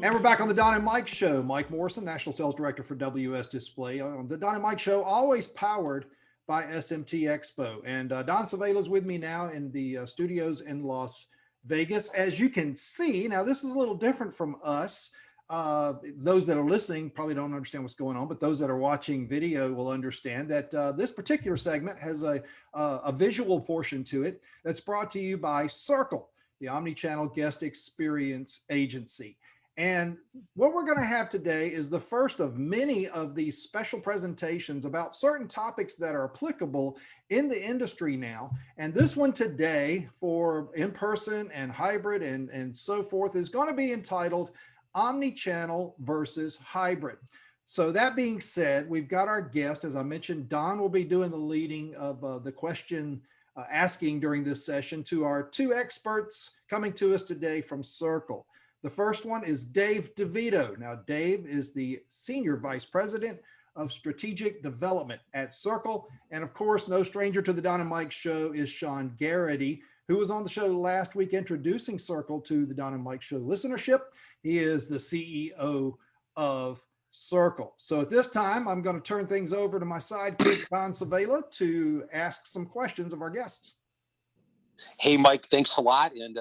And we're back on the Don and Mike Show. Mike Morrison, National Sales Director for WS Display. The Don and Mike Show, always powered by SMT Expo. And Don Savela is with me now in the studios in Las Vegas. As you can see, now this is a little different from us. Those that are listening probably don't understand what's going on, but those that are watching video will understand that this particular segment has a visual portion to it that's brought to you by Circle, the Omnichannel Guest Experience Agency. And what we're going to have today is the first of many of these special presentations about certain topics that are applicable in the industry now. And this one today for in-person and hybrid and so forth is going to be entitled Omnichannel versus Hybrid. So that being said, we've got our guest. As I mentioned, Don will be doing the leading of the question asking during this session to our two experts coming to us today from Circle. The first one is Dave DeVito. Now, Dave is the Senior Vice President of Strategic Development at Circle. And of course, no stranger to the Don and Mike Show is Sean Garrity, who was on the show last week introducing Circle to the Don and Mike Show listenership. He is the CEO of Circle. So at this time, I'm going to turn things over to my sidekick, Don Savela, to ask some questions of our guests. Hey, Mike, thanks a lot. And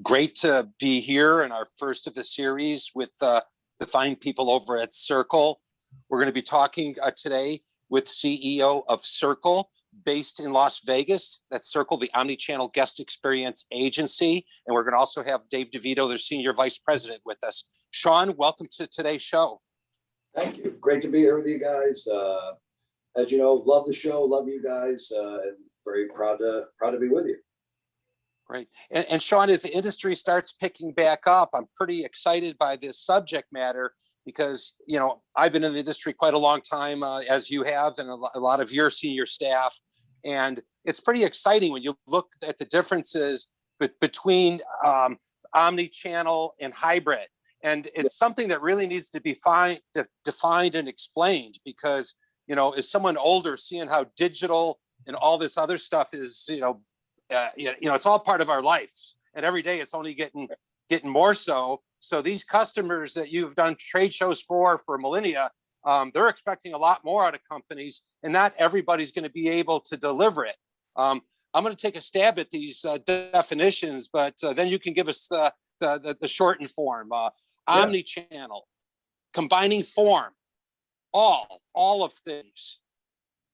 great to be here in our first of the series with the fine people over at Circle. We're going to be talking today with CEO of Circle, based in Las Vegas. That's Circle, the Omnichannel Guest Experience Agency. And we're going to also have Dave DeVito, their Senior Vice President, with us. Sean, welcome to today's show. Thank you. Great to be here with you guys. As you know, love the show, love you guys, and very proud to be with you. Great. And Sean, as the industry starts picking back up, I'm pretty excited by this subject matter because, you know, I've been in the industry quite a long time, as you have, and a lot of your senior staff. And it's pretty exciting when you look at the differences between omni-channel and hybrid. And it's something that really needs to be defined and explained because, you know, as someone older, seeing how digital and all this other stuff is, it's all part of our lives, and every day it's only getting more so. So these customers that you've done trade shows for millennia, they're expecting a lot more out of companies, and not everybody's going to be able to deliver it. I'm going to take a stab at these definitions, but then you can give us the shortened form. Omnichannel, combining form, all of things,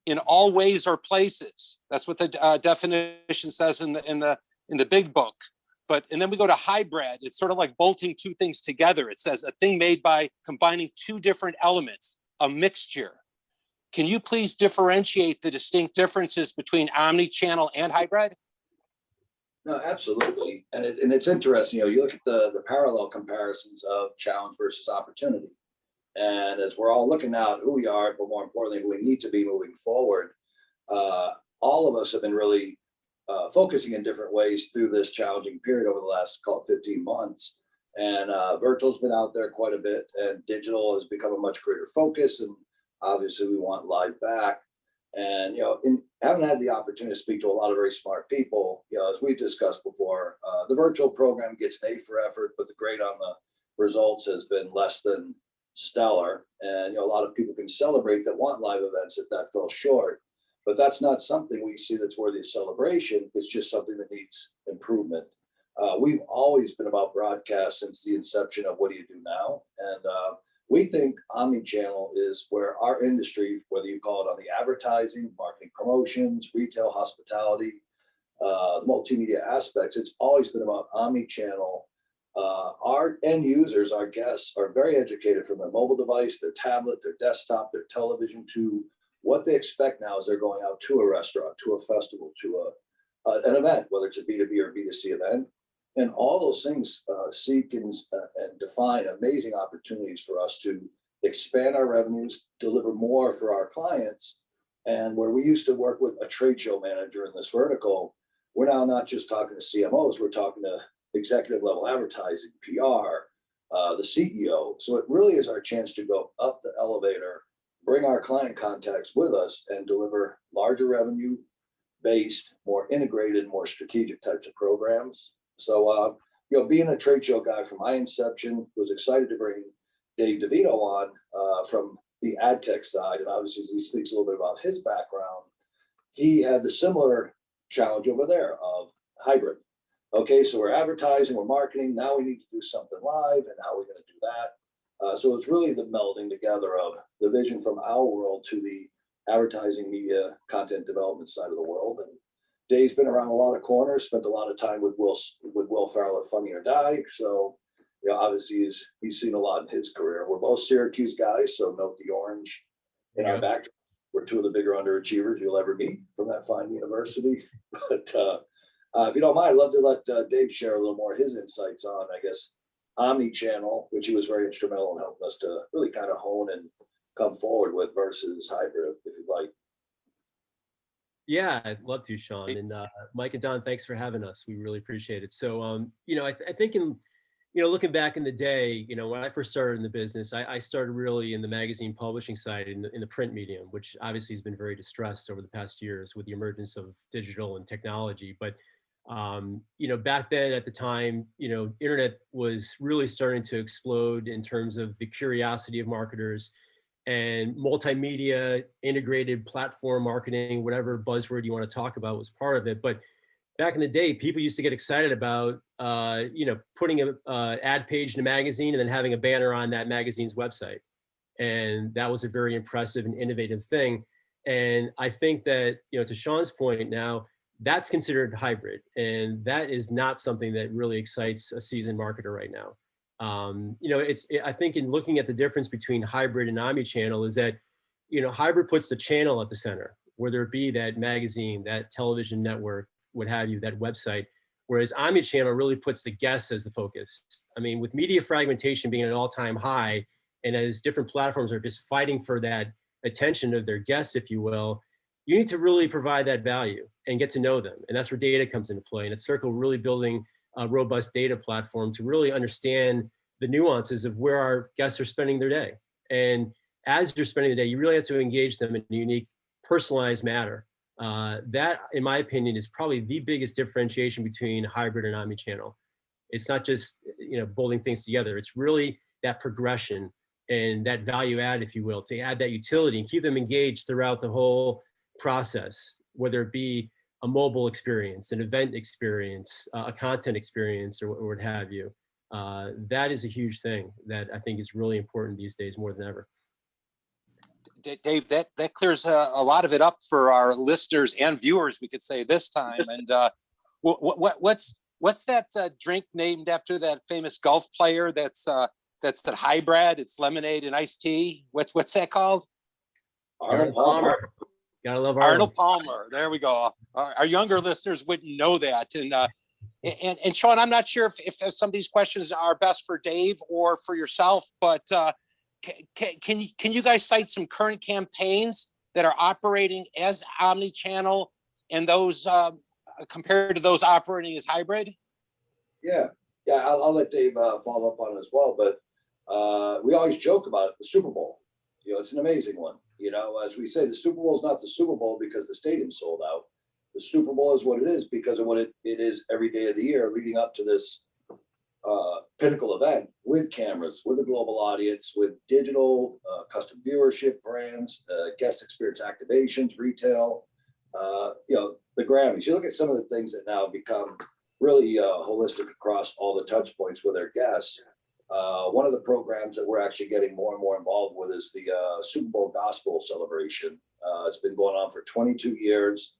in all ways or places. That's what the definition says in the big book. And then we go to hybrid. It's sort of like bolting two things together. It says a thing made by combining two different elements, a mixture. Can you please differentiate the distinct differences between omni-channel and hybrid? No, absolutely. And it's interesting, you look at the parallel comparisons of challenge versus opportunity. And as we're all looking out who we are, but more importantly, who we need to be moving forward, all of us have been really focusing in different ways through this challenging period over the last, call it 15 months. And virtual's been out there quite a bit, and digital has become a much greater focus. And obviously we want live back. And, having had the opportunity to speak to a lot of very smart people, as we've discussed before, the virtual program gets an A for effort, but the grade on the results has been less than stellar. And, a lot of people can celebrate that want live events if that fell short, but that's not something we see that's worthy of celebration. It's just something that needs improvement. We've always been about broadcast since the inception of What Do You Do Now? And we think omnichannel is where our industry, whether you call it on the advertising, marketing, promotions, retail, hospitality, the multimedia aspects, it's always been about omnichannel. Our end users, our guests, are very educated from their mobile device, their tablet, their desktop, their television, to what they expect now as they're going out to a restaurant, to a festival, to an event, whether it's a B2B or B2C event. And all those things seek and define amazing opportunities for us to expand our revenues, deliver more for our clients. And where we used to work with a trade show manager in this vertical, we're now not just talking to CMOs, we're talking to executive level advertising, PR, the CEO. So it really is our chance to go up the elevator, bring our client contacts with us, and deliver larger revenue based, more integrated, more strategic types of programs. So being a trade show guy from my inception, was excited to bring Dave DeVito on from the ad tech side. And obviously, he speaks a little bit about his background. He had the similar challenge over there of hybrid. Okay, so we're advertising, we're marketing. Now we need to do something live, and how are we going to do that? So it's really the melding together of the vision from our world to the advertising, media, content development side of the world. And Dave's been around a lot of corners, spent a lot of time with Will Ferrell at Funny or Die. So, obviously he's seen a lot in his career. We're both Syracuse guys, so note the orange in our back. We're two of the bigger underachievers you'll ever meet from that fine university. But if you don't mind, I'd love to let Dave share a little more of his insights on, I guess, Omnichannel, which he was very instrumental in helping us to really kind of hone and come forward with, versus hybrid, if you'd like. Yeah, I'd love to, Sean. And Mike and Don, thanks for having us. We really appreciate it. So, I think in, looking back in the day, when I first started in the business, I started really in the magazine publishing side in the print medium, which obviously has been very distressed over the past years with the emergence of digital and technology. But, back then at the time, internet was really starting to explode in terms of the curiosity of marketers, and multimedia, integrated platform marketing, whatever buzzword you want to talk about was part of it. But back in the day, people used to get excited about, putting an ad page in a magazine and then having a banner on that magazine's website. And that was a very impressive and innovative thing. And I think that, to Sean's point now, that's considered hybrid. And that is not something that really excites a seasoned marketer right now. I think in looking at the difference between hybrid and omnichannel is that, hybrid puts the channel at the center, whether it be that magazine, that television network, what have you, that website, whereas omnichannel really puts the guests as the focus. I mean, with media fragmentation being at an all-time high, and as different platforms are just fighting for that attention of their guests, if you will, you need to really provide that value and get to know them. And that's where data comes into play. And at Circle, really building a robust data platform to really understand the nuances of where our guests are spending their day. And as you're spending the day, you really have to engage them in a unique, personalized manner. That, in my opinion, is probably the biggest differentiation between hybrid and omnichannel. It's not just, bolting things together. It's really that progression and that value add, if you will, to add that utility and keep them engaged throughout the whole process, whether it be a mobile experience, an event experience, a content experience, or what have you. That is a huge thing that I think is really important these days more than ever. Dave, that clears a lot of it up for our listeners and viewers, we could say this time. And what's that drink named after that famous golf player? That's the hybrid. It's lemonade and iced tea. What's that called? Arnold Palmer. Gotta love Arnold Palmer. There we go. Our younger listeners wouldn't know that. And Sean, I'm not sure if some of these questions are best for Dave or for yourself, but can you guys cite some current campaigns that are operating as omni-channel and those compared to those operating as hybrid? Yeah, I'll let Dave follow up on it as well. But we always joke about it, the Super Bowl. It's an amazing one. As we say, the Super Bowl is not the Super Bowl because the stadium's sold out. The Super Bowl is what it is because of what it is every day of the year leading up to this pinnacle event, with cameras, with a global audience, with digital, custom viewership, brands, guest experience activations, retail, the Grammys. You look at some of the things that now become really holistic across all the touch points with their guests. One of the programs that we're actually getting more and more involved with is the Super Bowl Gospel Celebration. It's been going on for 22 years.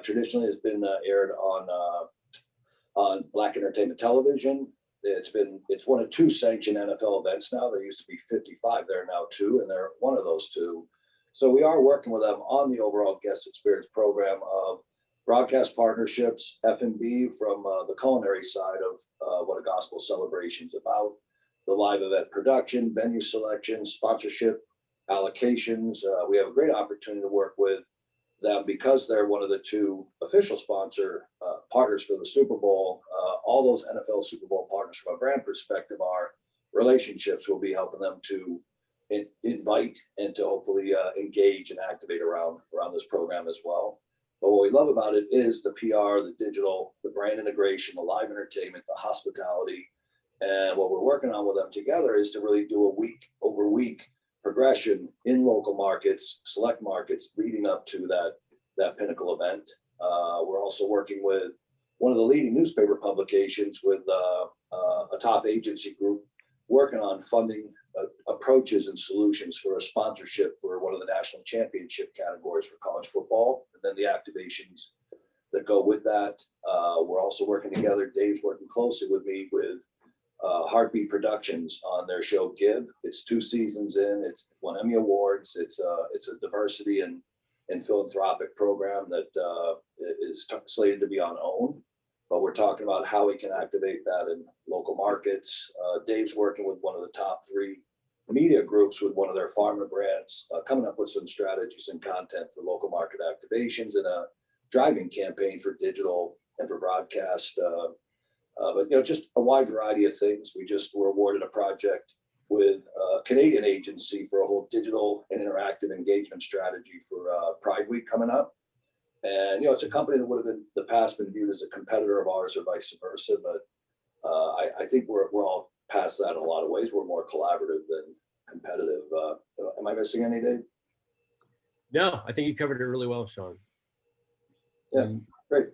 Traditionally, it's been aired on Black Entertainment Television. It's one of two sanctioned NFL events now. There used to be 55. There are now two, and they're one of those two. So we are working with them on the overall guest experience program of broadcast partnerships, F&B from the culinary side of what a gospel celebration is about, the live event production, venue selection, sponsorship, allocations. We have a great opportunity to work with them because they're one of the two official sponsor partners for the Super Bowl. All those NFL Super Bowl partners from a brand perspective are relationships. We'll be helping them to invite and to hopefully engage and activate around this program as well. But what we love about it is the PR, the digital, the brand integration, the live entertainment, the hospitality. And what we're working on with them together is to really do a week over week progression in local markets, select markets leading up to that pinnacle event. We're also working with one of the leading newspaper publications with a top agency group working on funding approaches and solutions for a sponsorship for one of the national championship categories for college football, and then the activations that go with that. We're also working together. Dave's working closely with me with Heartbeat Productions on their show Give. It's 2 seasons in. It's won Emmy Awards. It's a diversity and philanthropic program that is slated to be on OWN. But we're talking about how we can activate that in local markets. Dave's working with one of the top 3 media groups with one of their pharma brands, coming up with some strategies and content for local market activations and a driving campaign for digital and for broadcast. But just a wide variety of things. We just were awarded a project with a Canadian agency for a whole digital and interactive engagement strategy for Pride Week coming up. And it's a company that would have in the past been viewed as a competitor of ours or vice versa. But I think we're all past that in a lot of ways. We're more collaborative than competitive. Am I missing any, Dave? No, I think you covered it really well, Sean. Yeah, great.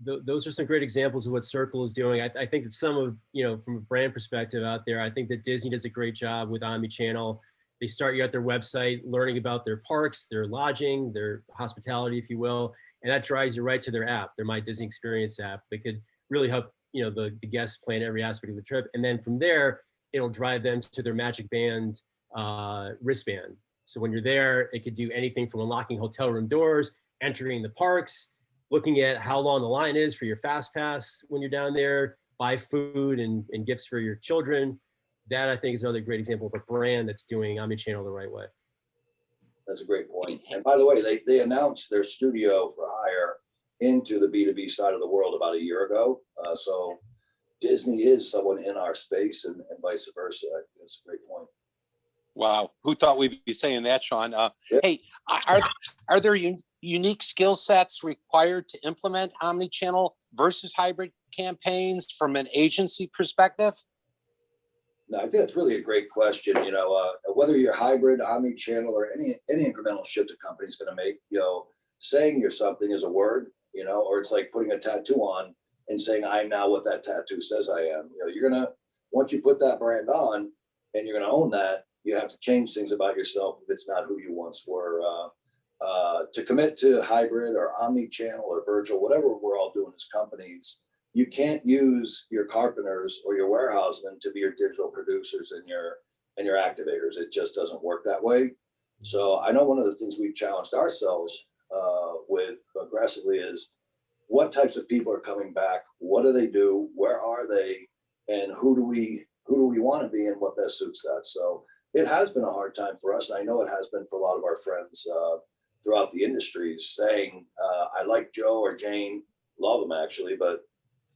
Those are some great examples of what Circle is doing. I think that some of, from a brand perspective out there, I think that Disney does a great job with Omnichannel. They start you at their website, learning about their parks, their lodging, their hospitality, if you will, and that drives you right to their app, their My Disney Experience app. They could really help, the guests plan every aspect of the trip. And then from there, it'll drive them to their Magic Band wristband. So when you're there, it could do anything from unlocking hotel room doors, entering the parks, looking at how long the line is for your fast pass when you're down there, buy food and gifts for your children. That, I think, is another great example of a brand that's doing Omnichannel the right way. That's a great point. And by the way, they announced their studio for hire into the B2B side of the world about a year ago. So Disney is someone in our space and vice versa. That's a great point. Wow. Who thought we'd be saying that, Sean? Yeah. Hey, are there unique skill sets required to implement omnichannel versus hybrid campaigns from an agency perspective? No, I think that's really a great question. Whether you're hybrid, omni-channel, or any incremental shift a company's going to make, saying you're something is a word, or it's like putting a tattoo on and saying I'm now what that tattoo says I am. You're gonna, once you put that brand on and you're gonna own that, you have to change things about yourself if it's not who you once were. To commit to hybrid or omni-channel or virtual, whatever we're all doing as companies, you can't use your carpenters or your warehousemen to be your digital producers and your activators. It just doesn't work that way. So I know one of the things we've challenged ourselves with aggressively is what types of people are coming back, what do they do, where are they, and who do we want to be and what best suits that. So it has been a hard time for us. And I know it has been for a lot of our friends throughout the industries saying, I like Joe or Jane, love them actually, but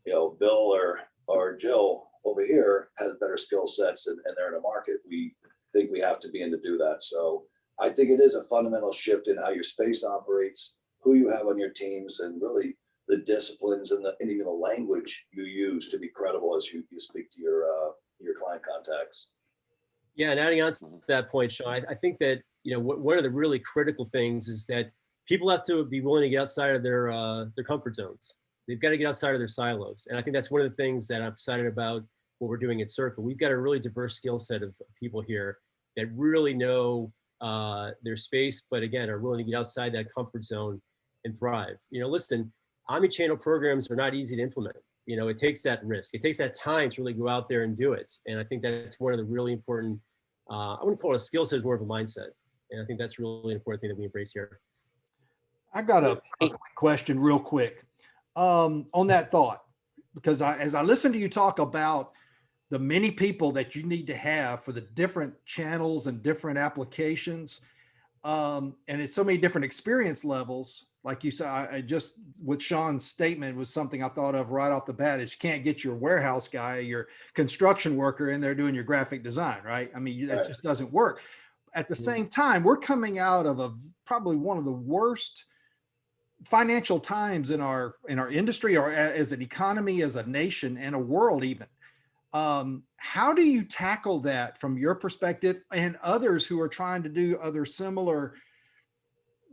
Bill or Jill over here has better skill sets and they're in a market we think we have to be in to do that. So I think it is a fundamental shift in how your space operates, who you have on your teams, and really the disciplines and even the language you use to be credible as you speak to your client contacts. Yeah, and adding on to that point, Sean, I think that one of the really critical things is that people have to be willing to get outside of their comfort zones. They've got to get outside of their silos. And I think that's one of the things that I'm excited about what we're doing at Circle. We've got a really diverse skill set of people here that really know their space, but again, are willing to get outside that comfort zone and thrive. Listen, omnichannel programs are not easy to implement. It takes that risk. It takes that time to really go out there and do it. And I think that's one of the really important, I wouldn't call it a skill set, it's more of a mindset. And I think that's really an important thing that we embrace here. I got a quick question real quick. On that thought, because as I listen to you talk about the many people that you need to have for the different channels and different applications, and it's so many different experience levels, like you said, I just, with Sean's statement was something I thought of right off the bat is you can't get your warehouse guy, your construction worker in there doing your graphic design, right? I mean, that just doesn't work. At the same time, we're coming out of probably one of the worst financial times in our industry, or as an economy, as a nation, and a world even. How do you tackle that from your perspective and others who are trying to do other similar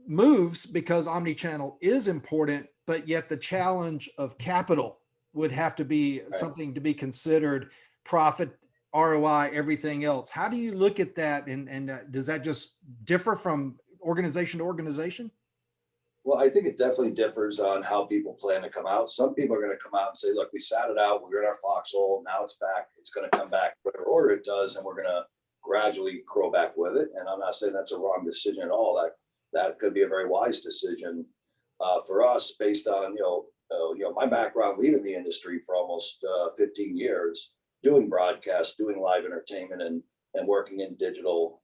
moves, because omnichannel is important, but yet the challenge of capital would have to be something to be considered, profit, ROI, everything else. How do you look at that? And does that just differ from organization to organization? Well, I think it definitely differs on how people plan to come out. Some people are going to come out and say, look, we sat it out. We're in our foxhole. Now it's back. It's going to come back, whatever order it does. And we're going to gradually grow back with it. And I'm not saying that's a wrong decision at all. That could be a very wise decision for us based on, my background leading the industry for almost 15 years, doing broadcast, doing live entertainment and working in digital.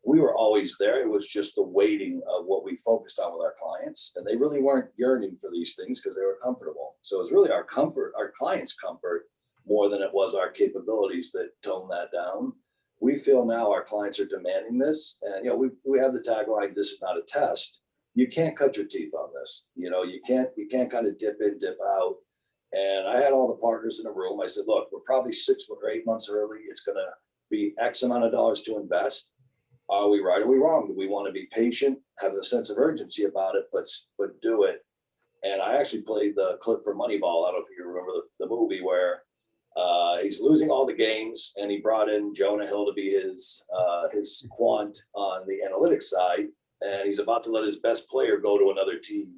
We were always there. It was just the waiting of what we focused on with our clients. And they really weren't yearning for these things because they were comfortable. So it was really our comfort, our clients' comfort, more than it was our capabilities that toned that down. We feel now our clients are demanding this. And, we have the tagline, this is not a test. You can't cut your teeth on this. You can't kind of dip in, dip out. And I had all the partners in the room. I said, look, we're probably 6 or 8 months early. It's going to be X amount of dollars to invest. Are we right? Are we wrong? Do we want to be patient, have a sense of urgency about it, but do it? And I actually played the clip for Moneyball. I don't know if you remember the movie where he's losing all the games, and he brought in Jonah Hill to be his quant on the analytics side, and he's about to let his best player go to another team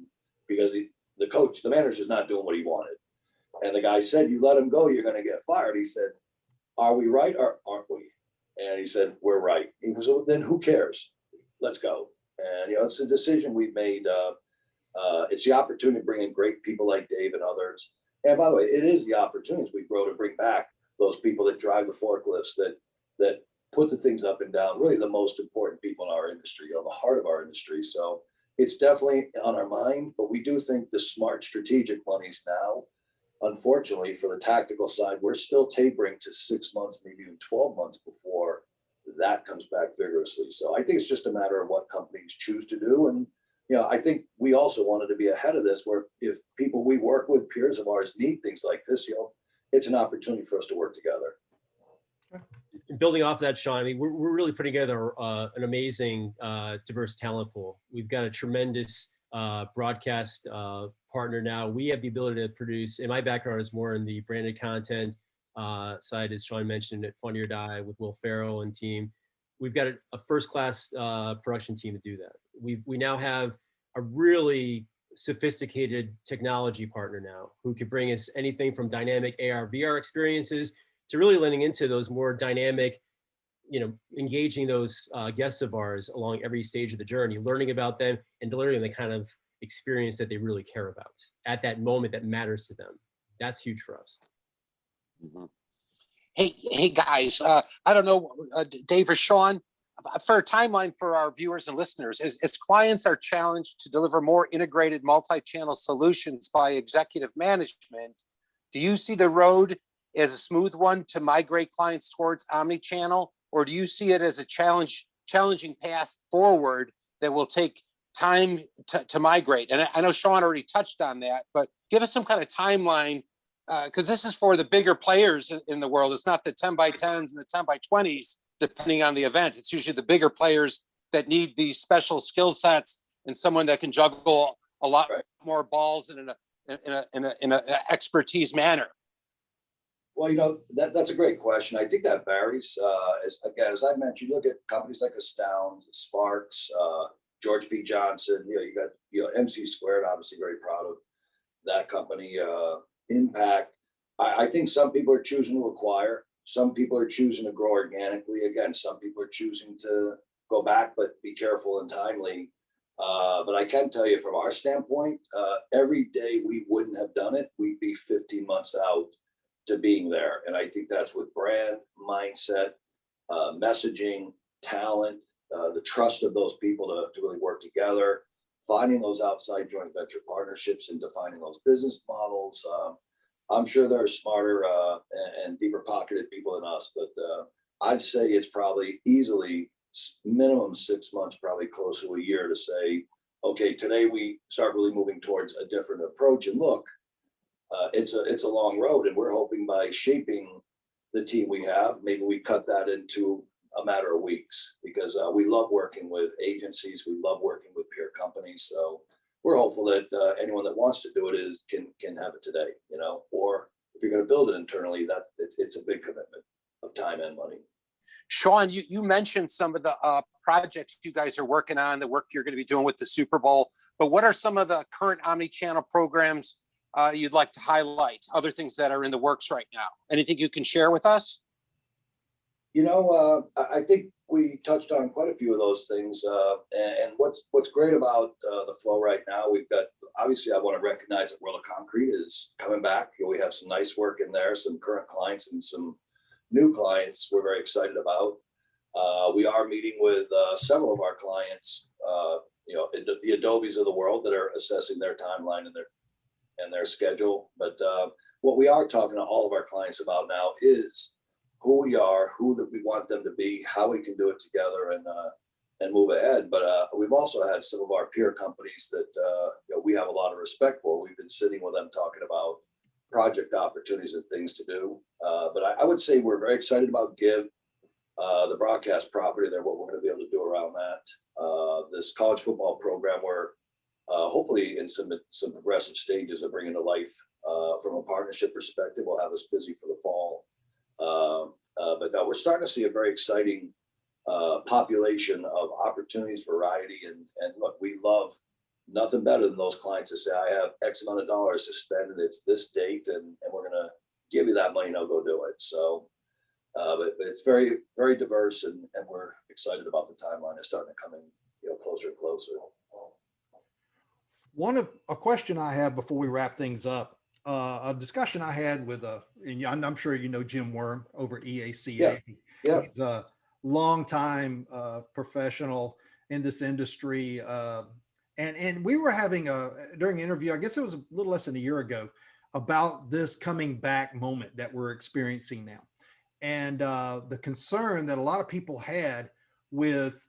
because the manager's not doing what he wanted. And the guy said, "You let him go, you're going to get fired." He said, "Are we right or aren't we?" And he said, "We're right." He was, "Well, then who cares? Let's go." And, it's a decision we've made. It's the opportunity to bring in great people like Dave and others. And by the way, it is the opportunities we grow to bring back those people that drive the forklifts, that put the things up and down, really the most important people in our industry, the heart of our industry. So it's definitely on our mind, but we do think the smart strategic monies now. Unfortunately, for the tactical side, we're still tapering to 6 months, maybe even 12 months before that comes back vigorously. So I think it's just a matter of what companies choose to do. And, I think we also wanted to be ahead of this, where if people we work with, peers of ours, need things like this, it's an opportunity for us to work together. Building off of that, Sean, I mean, we're really putting together an amazing diverse talent pool. We've got a tremendous broadcast partner now. We have the ability to produce, and my background is more in the branded content side, as Sean mentioned, at Funny or Die with Will Ferrell and team. We've got a first-class production team to do that. We now have a really sophisticated technology partner now who could bring us anything from dynamic AR, VR experiences to really leaning into those more dynamic, engaging those guests of ours along every stage of the journey, learning about them and delivering the kind of experience that they really care about at that moment that matters to them. That's huge for us. Mm-hmm. Hey guys, I don't know, Dave or Sean, for a timeline for our viewers and listeners, as clients are challenged to deliver more integrated multi-channel solutions by executive management, do you see the road as a smooth one to migrate clients towards omnichannel, or do you see it as a challenging path forward that will take time to migrate? And I know Sean already touched on that, but give us some kind of timeline, because this is for the bigger players in the world. It's not the 10 by 10s and the 10 by 20s, depending on the event. It's usually the bigger players that need these special skill sets and someone that can juggle a lot more balls in an expertise manner. Well, that's a great question. I think that varies. As I mentioned, you look at companies like Astound, Sparks, George P. Johnson. You got MC Squared. Obviously, very proud of that company. Impact. I think some people are choosing to acquire. Some people are choosing to grow organically. Again, some people are choosing to go back, but be careful and timely. But I can tell you from our standpoint, every day we wouldn't have done it, we'd be 15 months out to being there. And I think that's with brand, mindset, messaging, talent, the trust of those people to really work together, finding those outside joint venture partnerships and defining those business models. I'm sure there are smarter and deeper pocketed people than us, but I'd say it's probably easily minimum 6 months, probably close to a year to say okay, today we start really moving towards a different approach. And look, it's a long road, and we're hoping by shaping the team we have, maybe we cut that into a matter of weeks, because we love working with agencies, we love working with peer companies. So we're hopeful that anyone that wants to do it can have it today, you know. Or if you're going to build it internally, it's a big commitment of time and money. Sean, you mentioned some of the projects you guys are working on, the work you're going to be doing with the Super Bowl. But what are some of the current omni-channel programs you'd like to highlight? Other things that are in the works right now? Anything you can share with us? You know, I think we touched on quite a few of those things. And what's great about the flow right now, we've got, obviously, I want to recognize that World of Concrete is coming back. You know, we have some nice work in there, some current clients and some new clients we're very excited about. We are meeting with several of our clients, you know, the Adobes of the world, that are assessing their timeline and their schedule. But what we are talking to all of our clients about now is who we are, who that we want them to be, how we can do it together and move ahead. But we've also had some of our peer companies that you know, we have a lot of respect for. We've been sitting with them talking about project opportunities and things to do. But I would say we're very excited about Give, the broadcast property there, what we're going to be able to do around that. This college football program, we're hopefully in some progressive stages of bringing to life from a partnership perspective. Will have us busy for the fall. But no, we're starting to see a very exciting population of opportunities, variety, and look, we love nothing better than those clients to say, I have X amount of dollars to spend, and it's this date, and we're going to give you that money, now go do it. So, but it's very, very diverse, and we're excited about the timeline. It's starting to come in, you know, closer and closer. A question I have before we wrap things up, a discussion I had with and I'm sure you know Jim Worm over at EACA. Yeah. He's a longtime professional in this industry. And we were having during an interview, I guess it was a little less than a year ago, about this coming back moment that we're experiencing now. And the concern that a lot of people had with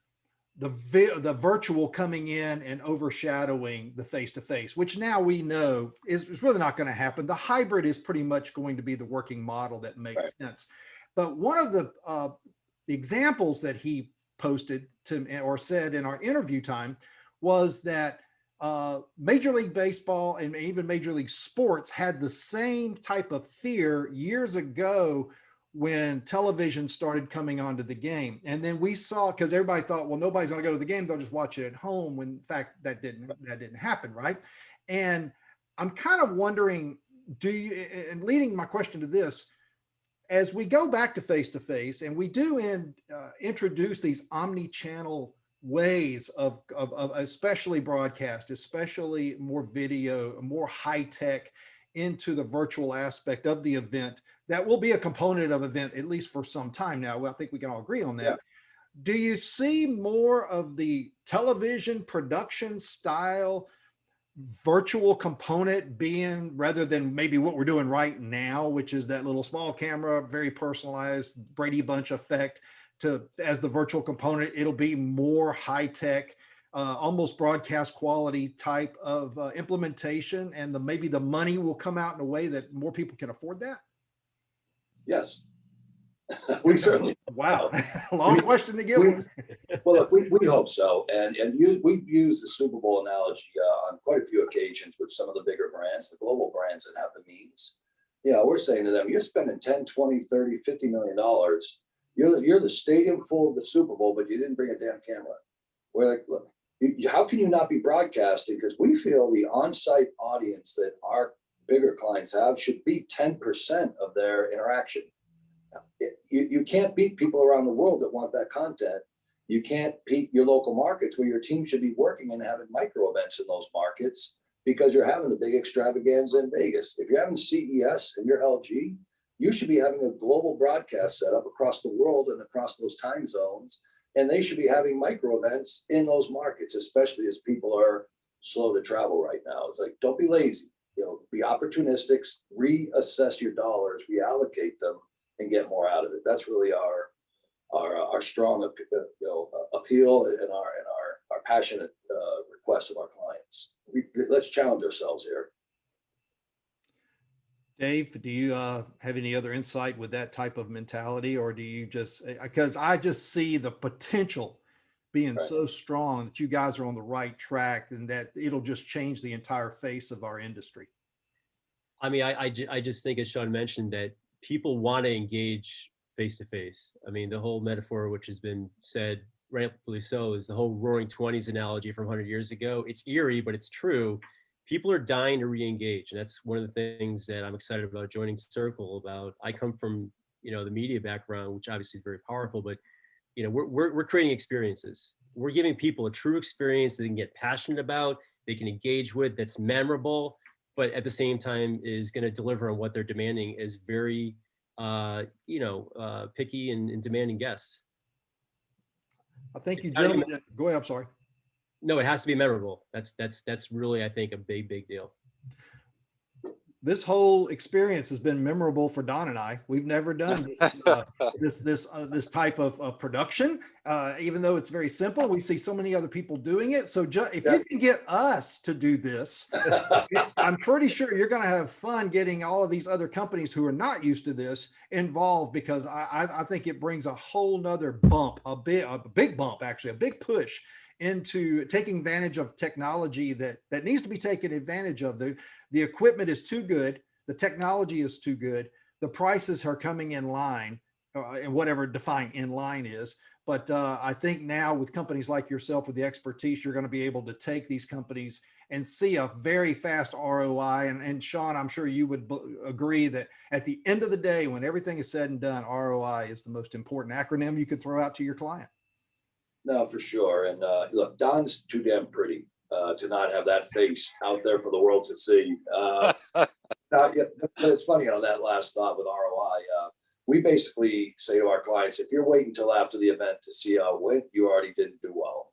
the virtual coming in and overshadowing the face-to-face, which now we know is really not going to happen. The hybrid is pretty much going to be the working model that makes sense. But one of the examples that he posted to or said in our interview time was that Major League Baseball and even Major League Sports had the same type of fear years ago when television started coming onto the game. And then we saw, because everybody thought, well, nobody's going to go to the game, they'll just watch it at home, when in fact that didn't happen, right? And I'm kind of wondering, and leading my question to this, as we go back to face-to-face, and we do introduce these omni-channel ways of especially broadcast, especially more video, more high tech into the virtual aspect of the event, that will be a component of event, at least for some time now. Well, I think we can all agree on that. Yeah. Do you see more of the television production style virtual component being, rather than maybe what we're doing right now, which is that little small camera, very personalized Brady Bunch effect, to as the virtual component, it'll be more high tech, almost broadcast quality type of implementation, and maybe the money will come out in a way that more people can afford that? Yes. We certainly. Wow. Long question to give. Well, look, we hope so. And we've used the Super Bowl analogy on quite a few occasions with some of the bigger brands, the global brands that have the means. You know, we're saying to them, you're spending 10, 20, 30, $50 million. You're the stadium full of the Super Bowl, but you didn't bring a damn camera. We're like, look, how can you not be broadcasting? Because we feel the on-site audience that our bigger clients have should be 10% of their interaction. You can't beat people around the world that want that content. You can't beat your local markets where your team should be working and having micro events in those markets, because you're having the big extravaganza in Vegas. If you're having CES and you're LG, you should be having a global broadcast set up across the world and across those time zones. And they should be having micro events in those markets, especially as people are slow to travel right now. It's like, don't be lazy, you know, be opportunistic, reassess your dollars, reallocate them, and get more out of it. That's really our strong appeal and our passionate requests of our clients. Let's challenge ourselves here. Dave, do you have any other insight with that type of mentality, or do you just, because I just see the potential being Right. so strong that you guys are on the right track and that it'll just change the entire face of our industry? I mean, I just think, as Sean mentioned, that people want to engage face to face. I mean, the whole metaphor, which has been said rightfully so, is the whole Roaring Twenties analogy from 100 years ago. It's eerie, but it's true. People are dying to re-engage, and that's one of the things that I'm excited about joining Circle. About, I come from, you know, the media background, which obviously is very powerful, but you know, we're creating experiences. We're giving people a true experience that they can get passionate about, they can engage with, that's memorable, but at the same time is going to deliver on what they're demanding as very, picky and demanding guests. I think you It's not even- gentlemen, go ahead, I'm sorry. No, it has to be memorable. That's really, I think, a big deal. This whole experience has been memorable for Don and I. We've never done this type of production, even though it's very simple. We see so many other people doing it. So if you can get us to do this, I'm pretty sure you're going to have fun getting all of these other companies who are not used to this involved, because I think it brings a whole nother bump, a big bump, actually, a big push into taking advantage of technology that needs to be taken advantage of. The equipment is too good. The technology is too good. The prices are coming in line, and whatever define in line is. But I think now with companies like yourself with the expertise, you're going to be able to take these companies and see a very fast ROI. And Sean, I'm sure you would agree that at the end of the day, when everything is said and done, ROI is the most important acronym you could throw out to your client. No, for sure. And look, Don's too damn pretty to not have that face out there for the world to see. But it's funny on that last thought with ROI. We basically say to our clients, if you're waiting until after the event to see how it went, you already didn't do well.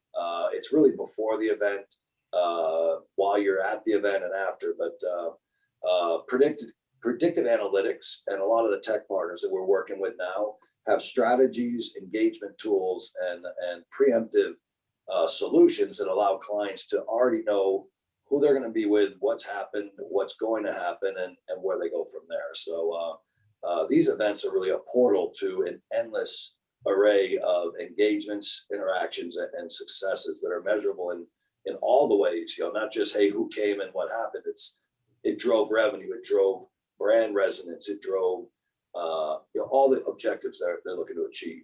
It's really before the event, while you're at the event and after. But predictive analytics and a lot of the tech partners that we're working with now have strategies, engagement tools, and preemptive solutions that allow clients to already know who they're going to be with, what's happened, what's going to happen, and where they go from there. So these events are really a portal to an endless array of engagements, interactions, and successes that are measurable in all the ways. You know, not just, hey, who came and what happened. It drove revenue, it drove brand resonance, it drove all the objectives that they're looking to achieve.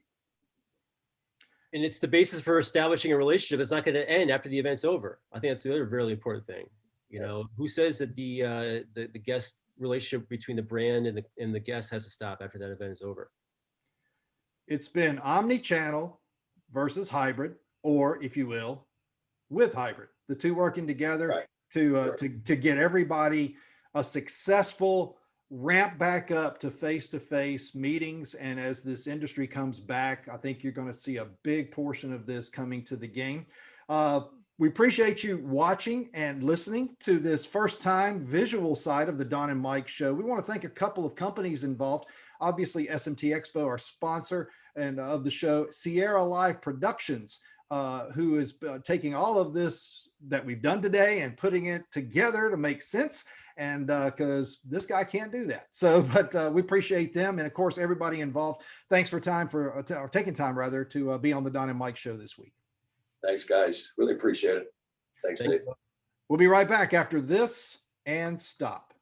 And it's the basis for establishing a relationship. It's not going to end after the event's over. I think that's the other really important thing. You know, who says that the guest relationship between the brand and the guest has to stop after that event is over? It's been omni-channel versus hybrid, or if you will, with hybrid, the two working together, Right. to get everybody a successful ramp back up to face-to-face meetings. And as this industry comes back, I think you're going to see a big portion of this coming to the game. We appreciate you watching and listening to this first time visual side of the Don and Mike show. We want to thank a couple of companies involved. Obviously, SMT Expo, our sponsor and of the show, Sierra Live Productions, who is taking all of this that we've done today and putting it together to make sense. And because this guy can't do that. So, but we appreciate them. And of course, everybody involved. Thanks for taking time rather to be on the Don and Mike show this week. Thanks, guys. Really appreciate it. Thanks, Dave. We'll be right back after this and stop.